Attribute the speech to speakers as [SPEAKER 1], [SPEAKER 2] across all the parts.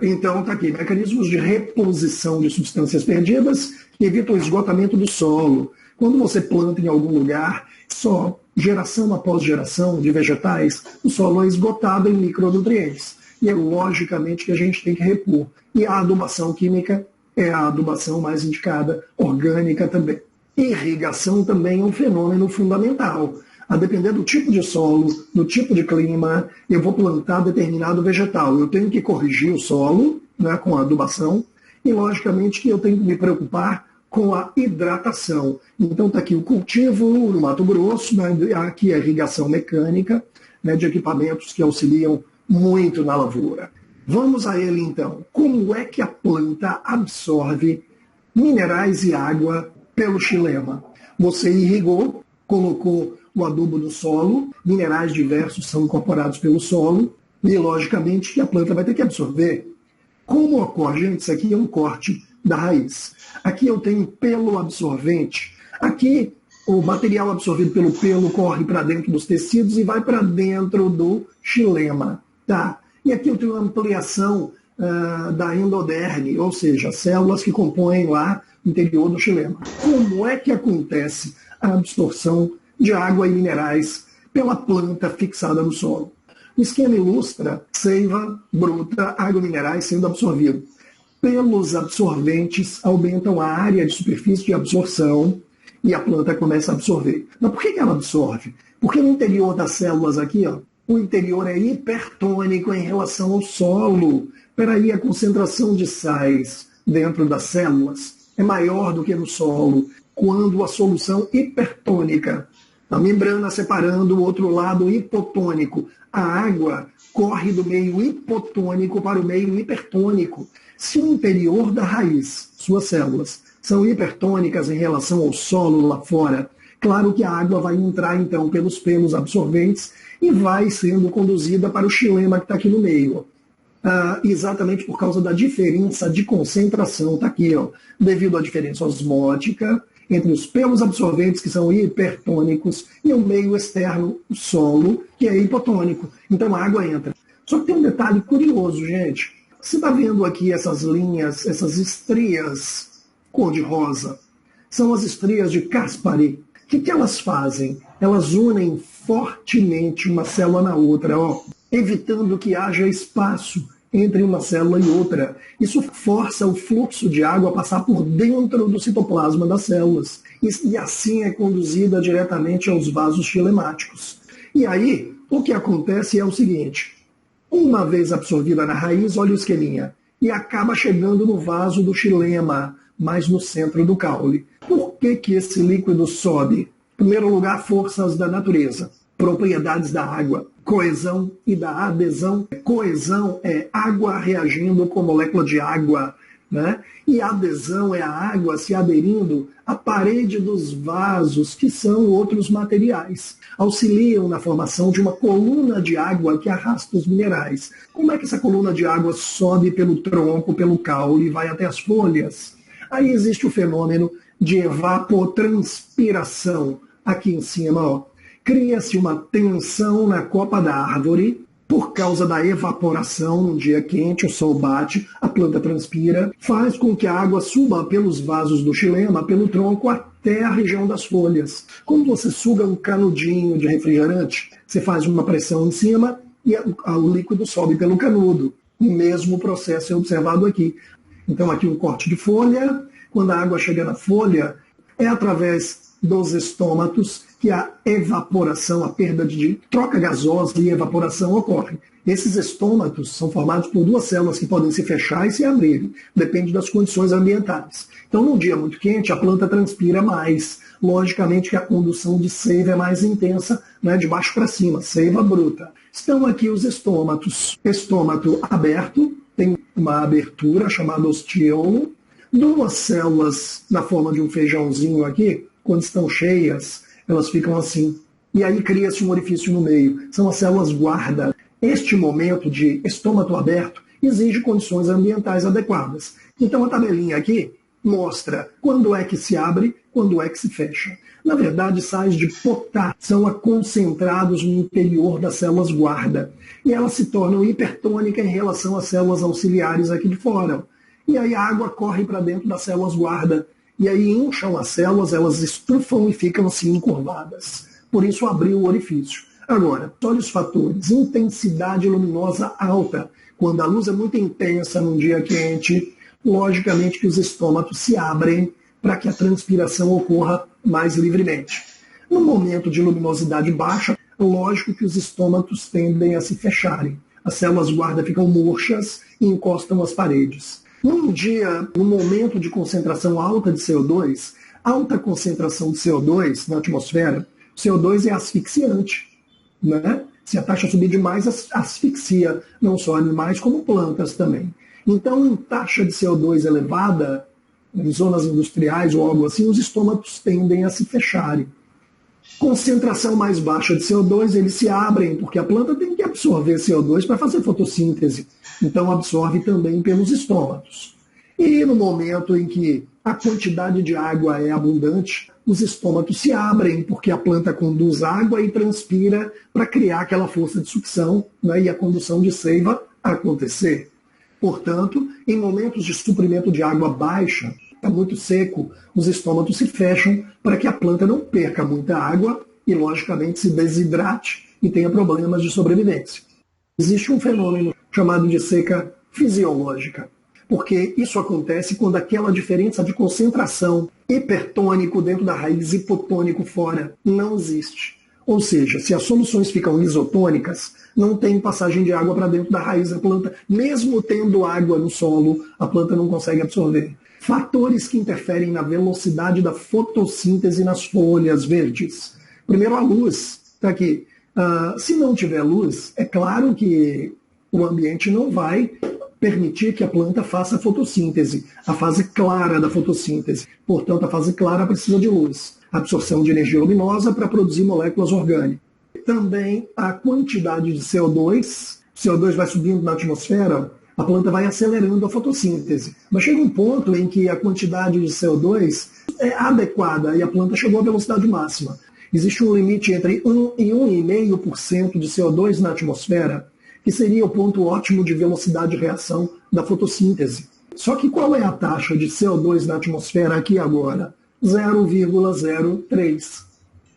[SPEAKER 1] Então, está aqui, mecanismos de reposição de substâncias perdidas que evitam o esgotamento do solo. Quando você planta em algum lugar, só geração após geração de vegetais, o solo é esgotado em micronutrientes. E é logicamente que a gente tem que repor. E a adubação química é a adubação mais indicada, orgânica também. Irrigação também é um fenômeno fundamental. A depender do tipo de solo, do tipo de clima, eu vou plantar determinado vegetal. Eu tenho que corrigir o solo, né, com a adubação, e logicamente que eu tenho que me preocupar com a hidratação. Então está aqui o cultivo no Mato Grosso, né, aqui a irrigação mecânica, né, de equipamentos que auxiliam muito na lavoura. Vamos a ele então. Como é que a planta absorve minerais e água pelo xilema? Você irrigou, colocou o adubo no solo, minerais diversos são incorporados pelo solo, e logicamente que a planta vai ter que absorver. Como ocorre, gente, isso aqui é um corte da raiz. Aqui eu tenho pelo absorvente. Aqui o material absorvido pelo pelo corre para dentro dos tecidos e vai para dentro do xilema. Tá? E aqui eu tenho ampliação da endoderme, ou seja, células que compõem lá o interior do xilema. Como é que acontece a absorção de água e minerais pela planta fixada no solo? O esquema ilustra seiva bruta, água e minerais sendo absorvido. Pelos absorventes aumentam a área de superfície de absorção e a planta começa a absorver. Mas por que ela absorve? Porque no interior das células aqui, ó, o interior é hipertônico em relação ao solo. Peraí, a concentração de sais dentro das células é maior do que no solo, quando a solução hipertônica, a membrana separando o outro lado hipotônico. A água corre do meio hipotônico para o meio hipertônico. Se o interior da raiz, suas células, são hipertônicas em relação ao solo lá fora, claro que a água vai entrar então pelos pelos absorventes e vai sendo conduzida para o xilema que está aqui no meio. Exatamente por causa da diferença de concentração, está aqui, ó, devido à diferença osmótica entre os pelos absorventes, que são hipertônicos, e o meio externo, o solo, que é hipotônico. Então a água entra. Só que tem um detalhe curioso, gente. Você está vendo aqui essas linhas, essas estrias cor-de-rosa? São as estrias de Caspari. O que elas fazem? Elas unem fortemente uma célula na outra, ó, evitando que haja espaço entre uma célula e outra. Isso força o fluxo de água a passar por dentro do citoplasma das células. E assim é conduzida diretamente aos vasos xilemáticos. E aí, o que acontece é o seguinte. Uma vez absorvida na raiz, olha o esqueminha, e acaba chegando no vaso do xilema, mais no centro do caule. Por que esse líquido sobe? Em primeiro lugar, forças da natureza, propriedades da água, coesão e da adesão. Coesão é água reagindo com molécula de água, né? E adesão é a água se aderindo à parede dos vasos, que são outros materiais. Auxiliam na formação de uma coluna de água que arrasta os minerais. Como é que essa coluna de água sobe pelo tronco, pelo caule e vai até as folhas? Aí existe o fenômeno de evapotranspiração. Aqui em cima, ó, cria-se uma tensão na copa da árvore por causa da evaporação. Num dia quente, o sol bate, a planta transpira, faz com que a água suba pelos vasos do xilema, pelo tronco, até a região das folhas. Quando você suga um canudinho de refrigerante, você faz uma pressão em cima e o líquido sobe pelo canudo. O mesmo processo é observado aqui. Então aqui um corte de folha. Quando a água chega na folha, é através dos estômatos que a evaporação, a perda de troca gasosa e evaporação ocorre. Esses estômatos são formados por duas células que podem se fechar e se abrir, depende das condições ambientais. Então, num dia muito quente, a planta transpira mais. Logicamente que a condução de seiva é mais intensa, né, de baixo para cima, seiva bruta. Estão aqui os estômatos. Estômato aberto, tem uma abertura chamada ostiolo. Duas células na forma de um feijãozinho aqui, quando estão cheias, elas ficam assim. E aí cria-se um orifício no meio. São as células guarda. Este momento de estômato aberto exige condições ambientais adequadas. Então a tabelinha aqui mostra quando é que se abre, quando é que se fecha. Na verdade, sais de potássio são concentrados no interior das células guarda. E elas se tornam hipertônicas em relação às células auxiliares aqui de fora. E aí a água corre para dentro das células guarda. E aí incham as células, elas estufam e ficam assim encurvadas. Por isso abriu o orifício. Agora, olha os fatores. Intensidade luminosa alta. Quando a luz é muito intensa num dia quente, logicamente que os estômatos se abrem para que a transpiração ocorra mais livremente. No momento de luminosidade baixa, lógico que os estômatos tendem a se fecharem. As células guarda ficam murchas e encostam as paredes. Num dia, no momento de concentração alta de CO2, alta concentração de CO2 na atmosfera, o CO2 é asfixiante, né? Se a taxa subir demais, asfixia não só animais, como plantas também. Então, em taxa de CO2 elevada, em zonas industriais ou algo assim, os estômatos tendem a se fecharem. Concentração mais baixa de CO2, eles se abrem, porque a planta tem que absorver CO2 para fazer fotossíntese. Então, absorve também pelos estômatos. E no momento em que a quantidade de água é abundante, os estômatos se abrem, porque a planta conduz água e transpira para criar aquela força de sucção, né, e a condução de seiva acontecer. Portanto, em momentos de suprimento de água baixa, está muito seco, os estômatos se fecham para que a planta não perca muita água e, logicamente, se desidrate e tenha problemas de sobrevivência. Existe um fenômeno chamado de seca fisiológica, porque isso acontece quando aquela diferença de concentração hipertônico dentro da raiz, hipotônico fora, não existe. Ou seja, se as soluções ficam isotônicas, não tem passagem de água para dentro da raiz da planta. Mesmo tendo água no solo, a planta não consegue absorver. Fatores que interferem na velocidade da fotossíntese nas folhas verdes. Primeiro, a luz. Está aqui. Se não tiver luz, é claro que o ambiente não vai permitir que a planta faça a fotossíntese, a fase clara da fotossíntese. Portanto, a fase clara precisa de luz. Absorção de energia luminosa para produzir moléculas orgânicas. Também a quantidade de CO2. O CO2 vai subindo na atmosfera, a planta vai acelerando a fotossíntese. Mas chega um ponto em que a quantidade de CO2 é adequada e a planta chegou à velocidade máxima. Existe um limite entre 1 e 1,5% de CO2 na atmosfera, que seria o ponto ótimo de velocidade de reação da fotossíntese. Só que qual é a taxa de CO2 na atmosfera aqui agora? 0,03.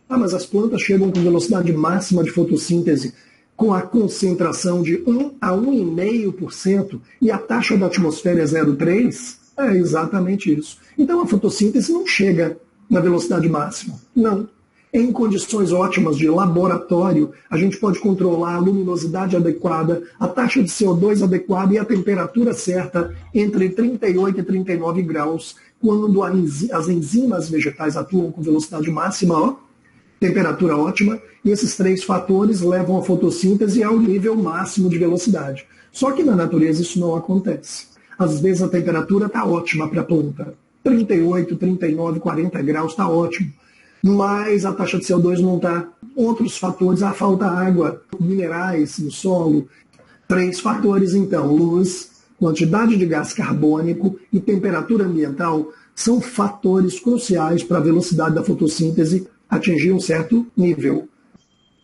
[SPEAKER 1] Mas as plantas chegam com velocidade máxima de fotossíntese com a concentração de 1 a 1,5% e a taxa da atmosfera é 0,3, é exatamente isso. Então a fotossíntese não chega na velocidade máxima. Não. Em condições ótimas de laboratório, a gente pode controlar a luminosidade adequada, a taxa de CO2 adequada e a temperatura certa entre 38 e 39 graus, quando as enzimas vegetais atuam com velocidade máxima, temperatura ótima, e esses três fatores levam a fotossíntese ao nível máximo de velocidade. Só que na natureza isso não acontece. Às vezes a temperatura está ótima para a planta. 38, 39, 40 graus está ótimo. Mas a taxa de CO2 não está. Outros fatores, falta água, minerais no solo. Três fatores, então: luz, quantidade de gás carbônico e temperatura ambiental são fatores cruciais para a velocidade da fotossíntese atingir um certo nível.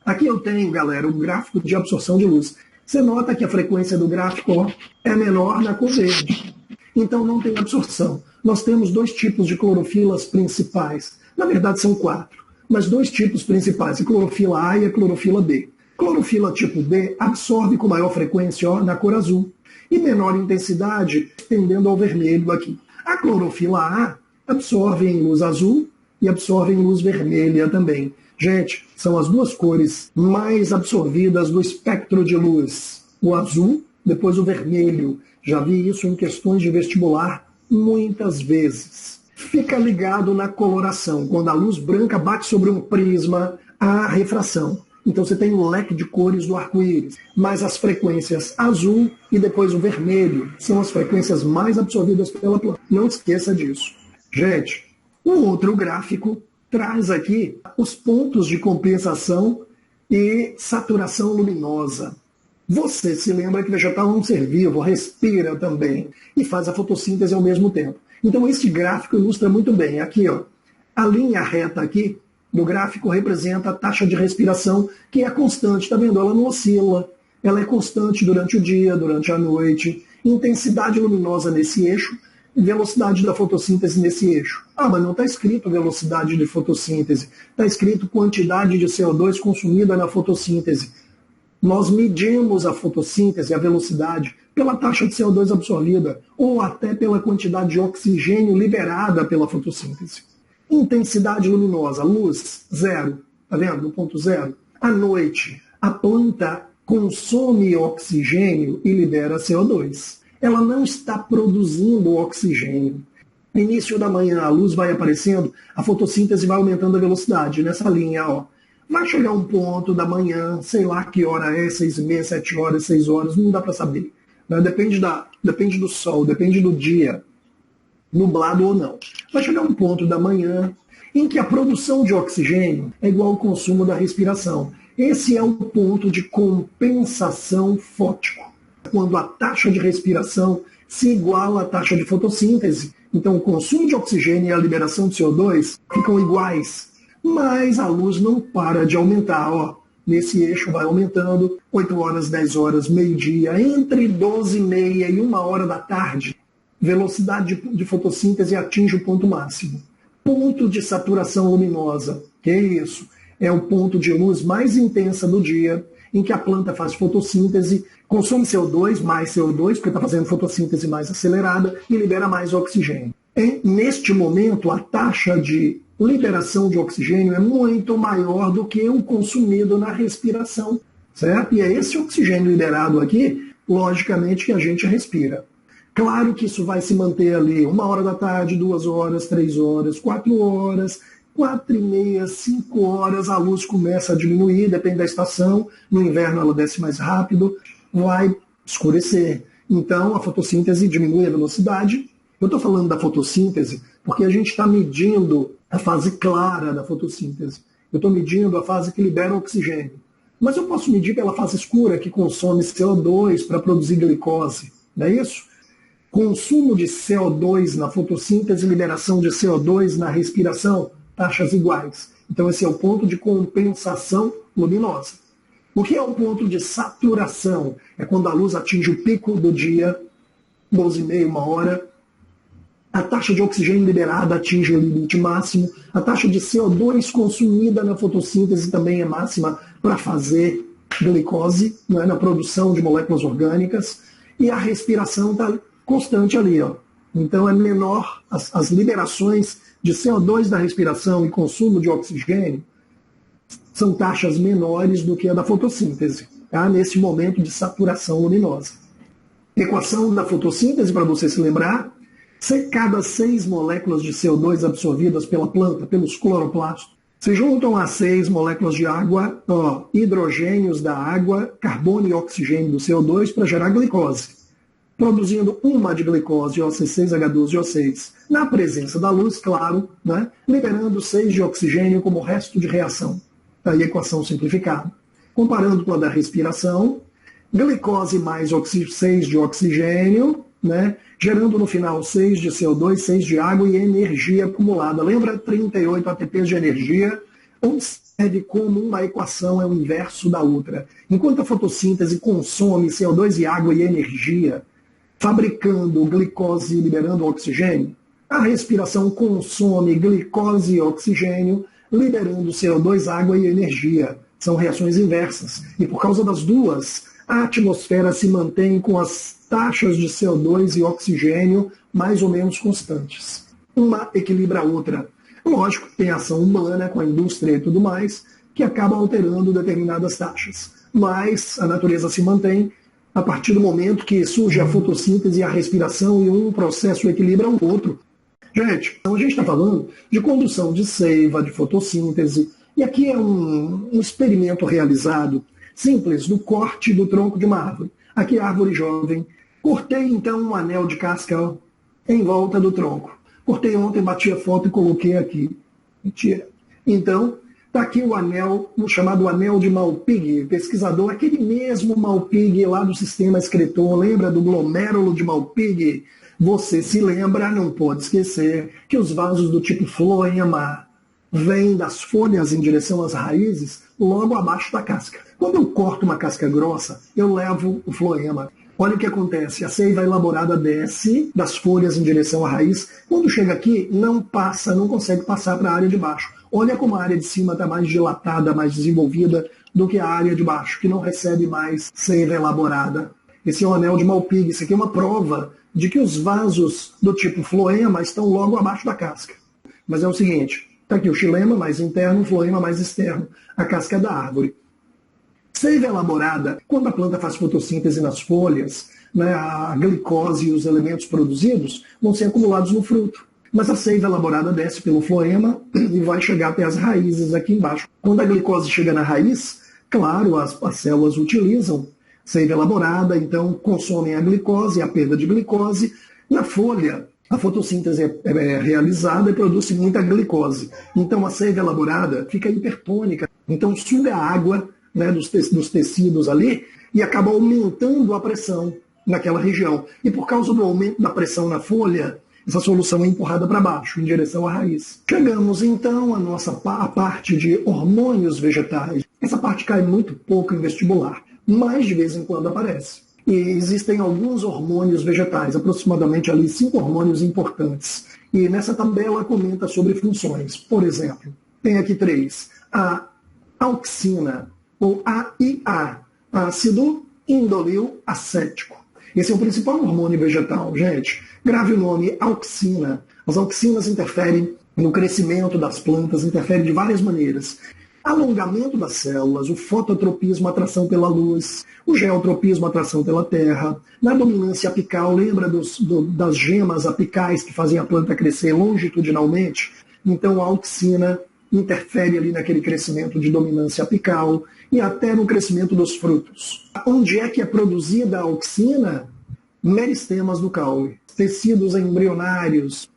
[SPEAKER 1] Aqui eu tenho, galera, um gráfico de absorção de luz. Você nota que a frequência do gráfico é menor na cor verde. Então não tem absorção. Nós temos dois tipos de clorofilas principais. Na verdade são 4, mas dois tipos principais, a clorofila A e a clorofila B. Clorofila tipo B absorve com maior frequência na cor azul e menor intensidade, tendendo ao vermelho aqui. A clorofila A absorve em luz azul e absorve em luz vermelha também. Gente, são as duas cores mais absorvidas do espectro de luz. O azul, depois o vermelho. Já vi isso em questões de vestibular muitas vezes. Fica ligado na coloração. Quando a luz branca bate sobre um prisma, há refração. Então você tem um leque de cores do arco-íris. Mas as frequências azul e depois o vermelho são as frequências mais absorvidas pela planta. Não esqueça disso. Gente, um outro gráfico traz aqui os pontos de compensação e saturação luminosa. Você se lembra que o vegetal é um ser vivo, respira também e faz a fotossíntese ao mesmo tempo. Então, esse gráfico ilustra muito bem. Aqui, ó, a linha reta aqui do gráfico representa a taxa de respiração, que é constante. Está vendo? Ela não oscila. Ela é constante durante o dia, durante a noite. Intensidade luminosa nesse eixo, velocidade da fotossíntese nesse eixo. Ah, mas não está escrito velocidade de fotossíntese. Está escrito quantidade de CO2 consumida na fotossíntese. Nós medimos a fotossíntese, a velocidade, pela taxa de CO2 absorvida, ou até pela quantidade de oxigênio liberada pela fotossíntese. Intensidade luminosa, luz, zero. Está vendo? No ponto zero. À noite, a planta consome oxigênio e libera CO2. Ela não está produzindo oxigênio. No início da manhã, a luz vai aparecendo, a fotossíntese vai aumentando a velocidade. Nessa linha, ó, vai chegar um ponto da manhã, sei lá que hora é, 6h30, 7 horas, 6 horas, não dá para saber. Depende do sol, depende do dia, nublado ou não. Vai chegar um ponto da manhã em que a produção de oxigênio é igual ao consumo da respiração. Esse é o ponto de compensação fótico, quando a taxa de respiração se iguala à taxa de fotossíntese. Então, o consumo de oxigênio e a liberação de CO2 ficam iguais, mas a luz não para de aumentar. Ó, nesse eixo vai aumentando, 8 horas, 10 horas, meio-dia, entre 12h30 e 1 hora da tarde, velocidade de fotossíntese atinge o ponto máximo. Ponto de saturação luminosa, que é isso? É o ponto de luz mais intensa do dia, em que a planta faz fotossíntese, consome CO2, mais CO2, porque está fazendo fotossíntese mais acelerada, e libera mais oxigênio. Neste momento, a taxa de liberação de oxigênio é muito maior do que o consumido na respiração, certo? E é esse oxigênio liberado aqui, logicamente, que a gente respira. Claro que isso vai se manter ali 1 hora da tarde, 2 horas, 3 horas, 4 horas, 4h30, 5 horas, a luz começa a diminuir, depende da estação. No inverno ela desce mais rápido, vai escurecer. Então a fotossíntese diminui a velocidade. Eu estou falando da fotossíntese porque a gente está medindo a fase clara da fotossíntese. Eu estou medindo a fase que libera o oxigênio. Mas eu posso medir pela fase escura, que consome CO2 para produzir glicose. Não é isso? Consumo de CO2 na fotossíntese, liberação de CO2 na respiração, taxas iguais. Então esse é o ponto de compensação luminosa. O que é o ponto de saturação? É quando a luz atinge o pico do dia, 12h30, 1 hora. A taxa de oxigênio liberada atinge o limite máximo. A taxa de CO2 consumida na fotossíntese também é máxima para fazer glicose, não é? Na produção de moléculas orgânicas. E a respiração está constante ali, ó. Então é menor, as liberações de CO2 da respiração e consumo de oxigênio são taxas menores do que a da fotossíntese, tá? Nesse momento de saturação luminosa. Equação da fotossíntese, para você se lembrar, cada 6 moléculas de CO2 absorvidas pela planta, pelos cloroplastos, se juntam a 6 moléculas de água, ó, hidrogênios da água, carbono e oxigênio do CO2 para gerar glicose, produzindo uma de glicose, OC6H12O6, na presença da luz, claro, né, liberando 6 de oxigênio como resto de reação. Aí a equação simplificada. Comparando com a da respiração, glicose mais 6 de oxigênio, né, gerando no final 6 de CO2, 6 de água e energia acumulada. Lembra 38 ATPs de energia? Observe como uma equação é o inverso da outra. Enquanto a fotossíntese consome CO2 e água e energia, fabricando glicose e liberando oxigênio, a respiração consome glicose e oxigênio, liberando CO2, água e energia. São reações inversas. E por causa das duas, a atmosfera se mantém com as taxas de CO2 e oxigênio mais ou menos constantes. Uma equilibra a outra. Lógico, tem ação humana com a indústria e tudo mais, que acaba alterando determinadas taxas. Mas a natureza se mantém a partir do momento que surge a fotossíntese e a respiração e um processo equilibra o outro. Gente, então a gente está falando de condução de seiva, de fotossíntese, e aqui é um experimento realizado, simples, do corte do tronco de uma árvore. Aqui é a árvore jovem. Cortei então um anel de casca em volta do tronco. Cortei ontem, bati a foto e coloquei aqui. Mentira. Então, está aqui o anel, o chamado anel de Malpighi. Pesquisador, aquele mesmo Malpighi lá do sistema excretor, lembra do glomérulo de Malpighi? Você se lembra, não pode esquecer, que os vasos do tipo floema vêm das folhas em direção às raízes, logo abaixo da casca. Quando eu corto uma casca grossa, eu levo o floema. Olha o que acontece, a seiva elaborada desce das folhas em direção à raiz. Quando chega aqui, não passa, não consegue passar para a área de baixo. Olha como a área de cima está mais dilatada, mais desenvolvida do que a área de baixo, que não recebe mais seiva elaborada. Esse é o anel de Malpighi. Isso aqui é uma prova de que os vasos do tipo floema estão logo abaixo da casca. Mas é o seguinte, está aqui o xilema mais interno, o floema mais externo, a casca da árvore. Seiva elaborada, quando a planta faz fotossíntese nas folhas, né, a glicose e os elementos produzidos vão ser acumulados no fruto. Mas a seiva elaborada desce pelo floema e vai chegar até as raízes aqui embaixo. Quando a glicose chega na raiz, claro, as células utilizam seiva elaborada, então consomem a glicose, a perda de glicose. Na folha, a fotossíntese é realizada e produz muita glicose. Então a seiva elaborada fica hipertônica, então suga a água, né, dos tecidos ali e acaba aumentando a pressão naquela região. E por causa do aumento da pressão na folha, essa solução é empurrada para baixo, em direção à raiz. Chegamos então à parte de hormônios vegetais. Essa parte cai muito pouco em vestibular, mas de vez em quando aparece. E existem alguns hormônios vegetais, aproximadamente ali 5 hormônios importantes. E nessa tabela comenta sobre funções. Por exemplo, tem aqui 3. A auxina, ou AIA, ácido indolil acético. Esse é o principal hormônio vegetal, gente. Grave o nome auxina. As auxinas interferem no crescimento das plantas, interferem de várias maneiras. Alongamento das células, o fototropismo, atração pela luz, o geotropismo, atração pela terra. Na dominância apical, lembra das gemas apicais que fazem a planta crescer longitudinalmente? Então a auxina interfere ali naquele crescimento de dominância apical e até no crescimento dos frutos. Onde é que é produzida a auxina? Meristemas do caule, tecidos embrionários,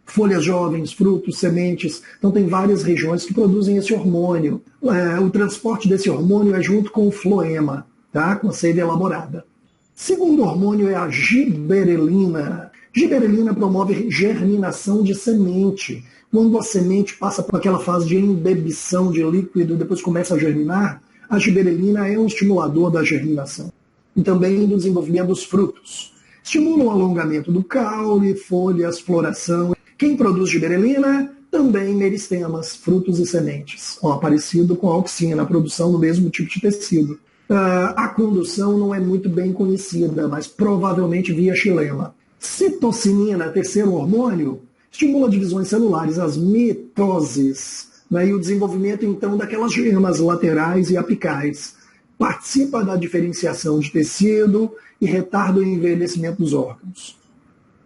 [SPEAKER 1] folhas jovens, frutos, sementes. Então tem várias regiões que produzem esse hormônio. O transporte desse hormônio é junto com o floema, tá? Com a seiva elaborada. Segundo hormônio é a giberelina. Giberelina promove germinação de semente. Quando a semente passa por aquela fase de embebição de líquido, depois começa a germinar, a giberelina é um estimulador da germinação e também do desenvolvimento dos frutos. Estimula o alongamento do caule, folhas, floração. Quem produz giberelina? Também meristemas, frutos e sementes. Parecido com a auxina, a produção do mesmo tipo de tecido. A condução não é muito bem conhecida, mas provavelmente via xilema. Citocinina, terceiro hormônio, estimula divisões celulares, as mitoses, né, e o desenvolvimento, então, daquelas gemas laterais e apicais. Participa da diferenciação de tecido e retarda o envelhecimento dos órgãos.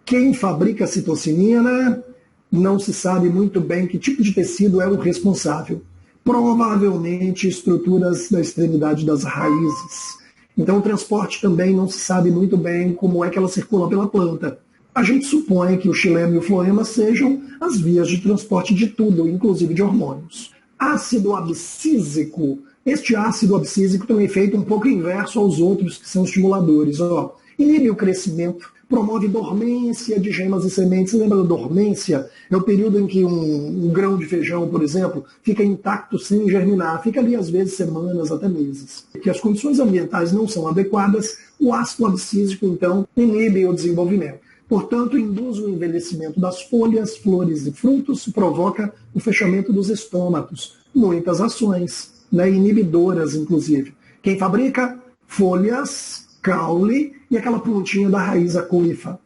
[SPEAKER 1] Quem fabrica a citocinina não se sabe muito bem que tipo de tecido é o responsável. Provavelmente estruturas da extremidade das raízes. Então o transporte também não se sabe muito bem como é que ela circula pela planta. A gente supõe que o xilema e o floema sejam as vias de transporte de tudo, inclusive de hormônios. Ácido abscísico. Este ácido abscísico tem um efeito um pouco inverso aos outros que são estimuladores. Inibe o crescimento, promove dormência de gemas e sementes. Lembra da dormência? É o período em que um grão de feijão, por exemplo, fica intacto sem germinar. Fica ali, às vezes, semanas, até meses. Que as condições ambientais não são adequadas, o ácido abscísico, então, inibe o desenvolvimento. Portanto, induz o envelhecimento das folhas, flores e frutos, provoca o fechamento dos estômatos. Muitas ações, né, inibidoras, inclusive. Quem fabrica? Folhas, caule e aquela pontinha da raiz, a coifa.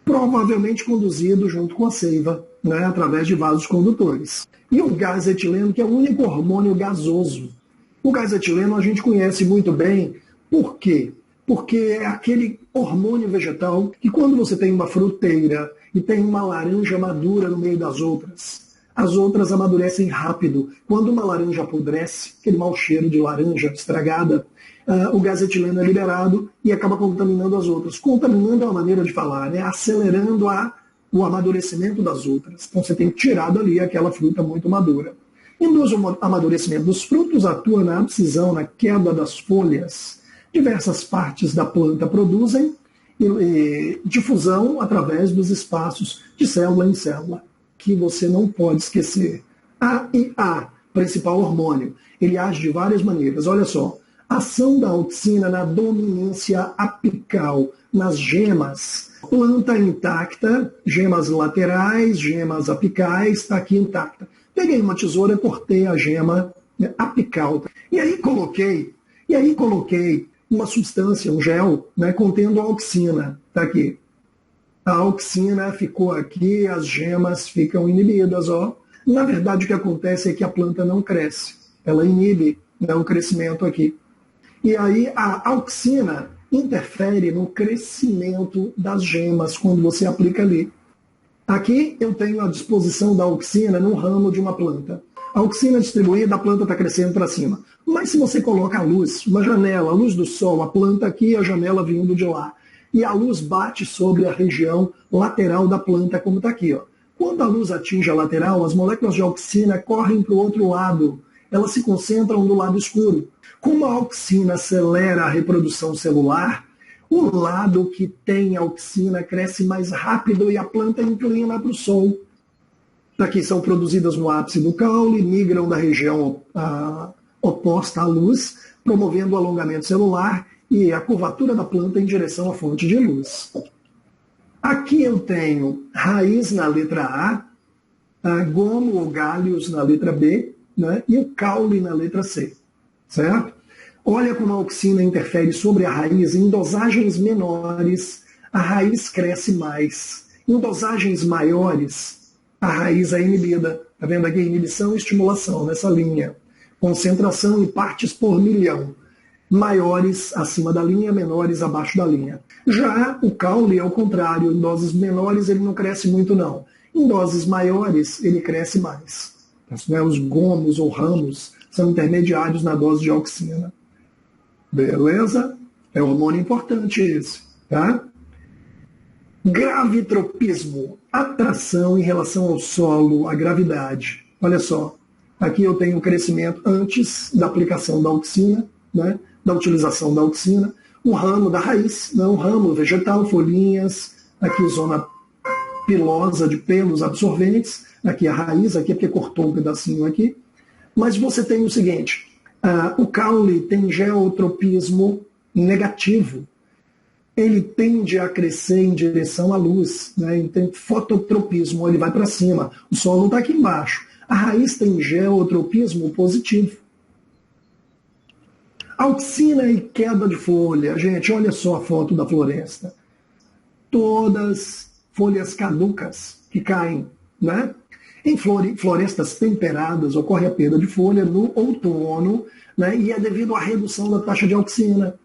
[SPEAKER 1] Provavelmente conduzido junto com a seiva, né, através de vasos condutores. E o gás etileno, que é o único hormônio gasoso. O gás etileno a gente conhece muito bem. Por quê? Porque é aquele hormônio vegetal que quando você tem uma fruteira e tem uma laranja madura no meio das outras, as outras amadurecem rápido. Quando uma laranja apodrece, aquele mau cheiro de laranja estragada, o gás etileno é liberado e acaba contaminando as outras. Contaminando é uma maneira de falar, né? Acelerando o amadurecimento das outras. Então você tem tirado ali aquela fruta muito madura. Induz o amadurecimento dos frutos, atua na abscisão, na queda das folhas. Diversas partes da planta produzem e difusão através dos espaços de célula em célula, que você não pode esquecer. AIA, principal hormônio, ele age de várias maneiras. Olha só, ação da auxina na dominância apical, nas gemas. Planta intacta, gemas laterais, gemas apicais, está aqui intacta. Peguei uma tesoura, cortei a gema apical. E aí coloquei uma substância, um gel, né, contendo auxina. Está aqui. A auxina ficou aqui, as gemas ficam inibidas, ó. Na verdade, o que acontece é que a planta não cresce. Ela inibe, né, o crescimento aqui. E aí a auxina interfere no crescimento das gemas quando você aplica ali. Aqui eu tenho a disposição da auxina no ramo de uma planta. A auxina distribuída, a planta está crescendo para cima. Mas se você coloca a luz, uma janela, a luz do sol, a planta aqui, a janela vindo de lá, e a luz bate sobre a região lateral da planta, como está aqui, ó. Quando a luz atinge a lateral, as moléculas de auxina correm para o outro lado. Elas se concentram do lado escuro. Como a auxina acelera a reprodução celular, o lado que tem auxina cresce mais rápido e a planta inclina para o sol. Aqui são produzidas no ápice do caule, migram da região oposta à luz, promovendo o alongamento celular e a curvatura da planta em direção à fonte de luz. Aqui eu tenho raiz na letra A, gomo ou galhos na letra B, né, e o caule na letra C. Certo? Olha como a auxina interfere sobre a raiz. Em dosagens menores, a raiz cresce mais. Em dosagens maiores, a raiz é inibida. Está vendo aqui? Inibição e estimulação nessa linha. Concentração em partes por milhão. Maiores acima da linha, menores abaixo da linha. Já o caule é o contrário. Em doses menores ele não cresce muito, não. Em doses maiores ele cresce mais. Os gomos ou ramos são intermediários na dose de auxina. Beleza? É um hormônio importante esse. Tá? Gravitropismo. Atração em relação ao solo, a gravidade. Olha só. Aqui eu tenho o crescimento antes da aplicação da auxina, né, da utilização da auxina. Um ramo da raiz, né, um ramo vegetal, folhinhas. Aqui zona pilosa de pelos absorventes. Aqui a raiz, aqui é porque cortou um pedacinho aqui. Mas você tem o seguinte, o caule tem geotropismo negativo. Ele tende a crescer em direção à luz, né? Ele tem fototropismo, ele vai para cima. O solo está aqui embaixo. A raiz tem geotropismo positivo. Auxina e queda de folha. Gente, olha só a foto da floresta. Todas folhas caducas que caem, né? Em florestas temperadas ocorre a perda de folha no outono, né, e é devido à redução da taxa de auxina.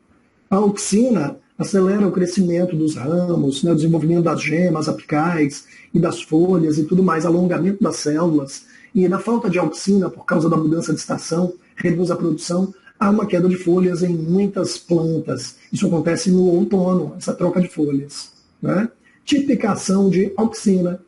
[SPEAKER 1] A auxina acelera o crescimento dos ramos, né, o desenvolvimento das gemas apicais e das folhas e tudo mais, alongamento das células. E na falta de auxina, por causa da mudança de estação, reduz a produção, há uma queda de folhas em muitas plantas. Isso acontece no outono, essa troca de folhas. Né? Tipificação de auxina.